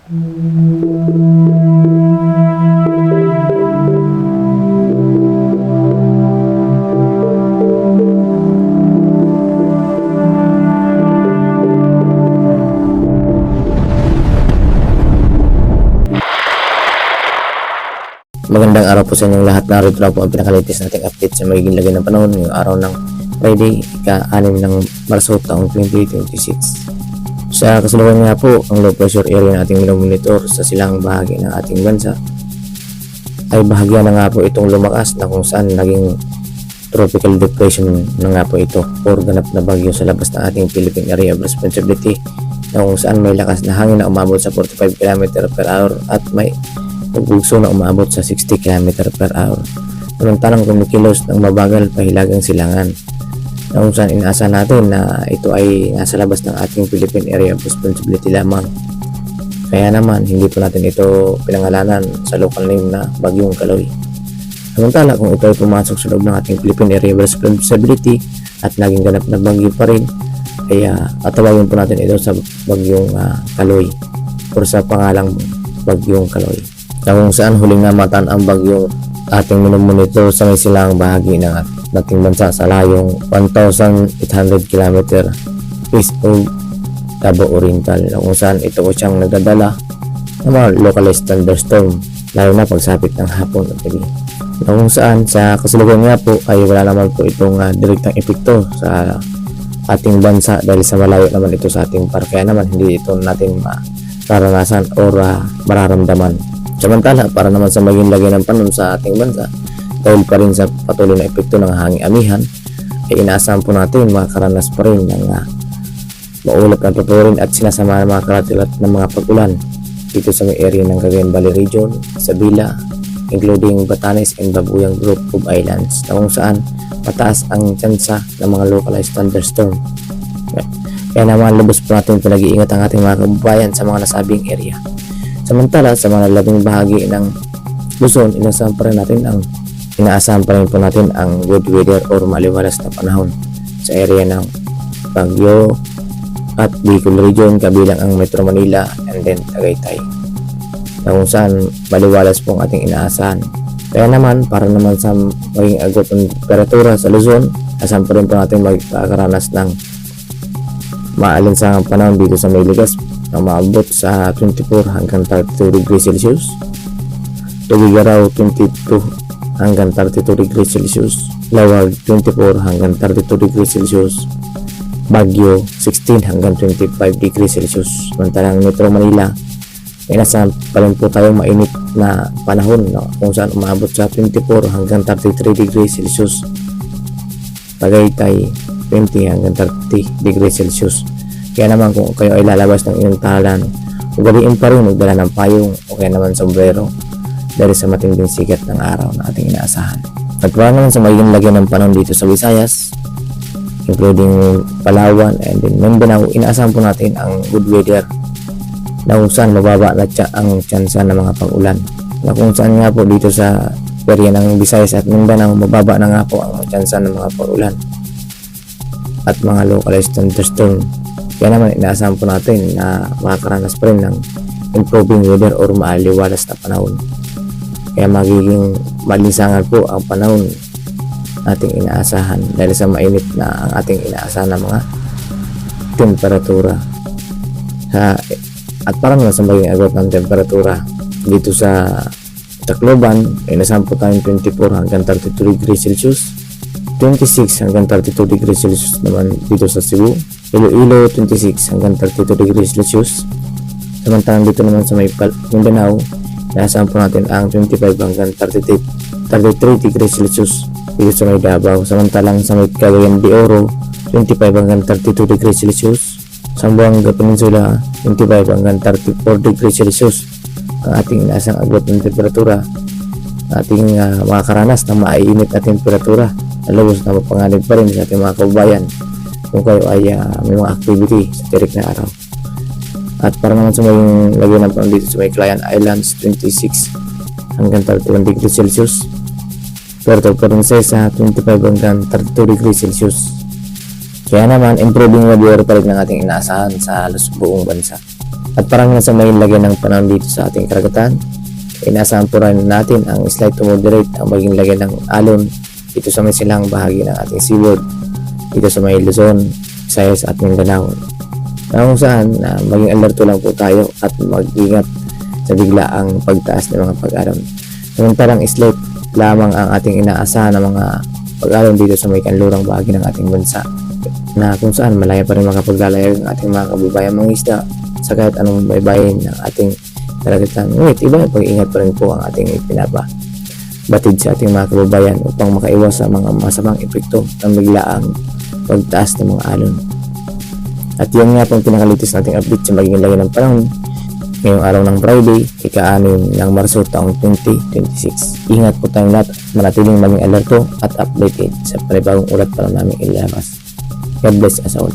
Magandang araw po sa inyong lahat. Narito lang po ang pinakalitis nating update sa magiging lagay ng panahon ngayong araw ng Friday, ika-6 ng Marso taong 2026. Sa kasalukuyan nga po, ang low pressure area na ating monitor sa silang bahagi ng ating bansa ay bahagya na nga po itong lumakas na kung saan naging tropical depression na nga po ito or ganap na bagyo sa labas ng ating Philippine Area of Responsibility na kung saan may lakas na hangin na umabot sa 45 km per hour at may pagbugso na umabot sa 60 km per hour. Samantalang kumikilos ng mabagal pahilagang silangan na kung saan inaasa natin na ito ay nasa labas ng ating Philippine Area of Responsibility lamang. Kaya naman hindi po natin ito pinangalanan sa local name na Bagyong Kaloy. Samantala kung ito ay pumasok sa loob ng ating Philippine Area of Responsibility at naging ganap na bagyo pa rin, ay atawagin po natin ito sa Bagyong Kaloy or sa pangalang Bagyong Kaloy. Na kung saan huling namatan ang bagyong ating minomonitor sa may silang bahagi ng ating bansa sa layong 1,800 km east of Davao Oriental, na kung saan ito ko siyang nagdadala ng mga localized thunderstorm lalo na pagsapit ng hapon at gabi, na kung saan sa kasalukuyan nga po ay wala naman po itong direktang epekto sa ating bansa dahil sa malayo naman ito sa ating par, kaya naman hindi ito natin mararanasan or mararamdaman. Samantala, para naman sa maging lagay ng panahon sa ating bansa, dahil pa rin sa patuloy na epekto ng hanging amihan, ay inaasahan po natin makakaranas pa rin ng maulap na tuturin at sinasama ng mga karatilat ng mga pag-ulan dito sa may area ng Cagayan Valley Region, Sabila, including Batanes and Babuyang Group of Islands, na kung saan mataas ang tsansa ng mga localized thunderstorm. Kaya naman lubos po natin pinag-iingat ang ating mga kababayan sa mga nasabing area. Samantala, sa mga labing bahagi ng Luzon, inaasahan pa rin po natin ang good weather or maliwalas na panahon sa area ng Baguio at Bicol Region, kabilang ang Metro Manila and then Tagaytay, na kung saan maliwalas po ang ating inaasahan. Kaya naman, para naman sa maging agos ng temperatura sa Luzon, asahan pa rin po natin magkakaranas ng maalinsangang panahon dito sa Mayligas na maabot sa 24 hanggang 32 degrees Celsius, Tugigaraw 22 hanggang 32 degrees Celsius, Lawag 24 hanggang 32 degrees Celsius, Baguio 16 hanggang 25 degrees Celsius. Samantalang Metro Manila, inasahan pa rin po tayong mainit na panahon kung saan umabot sa 24 hanggang 33 degrees Celsius, Tagaytay 20 hanggang 30 degrees Celsius. Kaya naman kung kayo ay lalabas ng inyong tahanan, ugaliin pa rin magdala ng payong o kaya naman sombrero dahil sa matinding sikat ng araw na ating inaasahan. At para naman sa magiging lagyan ng panahon dito sa Visayas, including Palawan and then Mindanao, inaasahan po natin ang good weather na kung saan mababa na ang tsansa ng mga pag-ulan. Na kung saan nga po dito sa area ng Visayas at Mindanao, mababa na nga po ang tsansa ng mga pag-ulan at mga localized thunderstorm. Kaya naman inaasahan po natin na makakaranas pa rin ng improving weather or maaliwalas na panahon. Kaya magiging malinsangan po ang panahon ating inaasahan dahil sa mainit na ang ating inaasahan ng mga temperatura. At para naman sa maging agad ng temperatura dito sa Tacloban, inaasahan po tayong 24 hanggang 32 degrees Celsius, 26 hanggang 32 degrees Celsius naman dito sa Cebu, Iloilo 26 hanggang 32 degrees Celsius. Samantalang dito naman sa may Mindanao, inaasahan po natin ang 25 hanggang 33 degrees Celsius dito sa may Davao. Samantalang sa may Cagayan de Oro, 25 hanggang 32 degrees Celsius. Zamboanga Peninsula, 25 hanggang 34 degrees Celsius ang ating inaasang agwat ng temperatura. Ating makakaranas ng maiinit na temperatura na lubos na mapanganib pa rin sa ating mga kababayan kung kayo ay may mga activity sa tirik na araw. At para naman sa may lagyan ng panahon dito sa may Calayan Islands, 26 hanggang 31 degrees Celsius, Puerto Princesa 25 hanggang 32 degrees Celsius. Kaya naman improving weather pa rin ng ating inaasahan sa halos buong bansa. At parang nasa may lagyan ng panahon dito sa ating karagatan, inaasahan po rin natin ang slight to moderate ang maging lagyan ng alon dito sa may silang bahagi ng ating seaboard, dito sa may Luzon, Visayas at Mindanao. Na kung saan maging alerto lang po tayo at mag-ingat sa biglaang pagtaas ng mga pag-alon. Samantalang slight lamang ang ating inaasahan ng mga pag-alon dito sa may kanlurang bahagi ng ating bansa, na kung saan malaya pa rin makapaglalayag ang ating mga kababayan mga isda sa kahit anong baybayin ng ating karagatan. Ngunit iba yung pag-ingat pa rin po ang ating batid sa ating mga kababayan upang makaiwas sa mga masamang epekto ng biglaang pagtaas ng mga alon. At yun nga pong pinakalitis nating update sa magiging lagay ng panahon ngayong araw ng Friday, ika-6 ng Marso taong 2026. Ingat po tayong lahat, manatiling maging alerto at updated sa panibagong ulat para namin ilabas. God bless us all.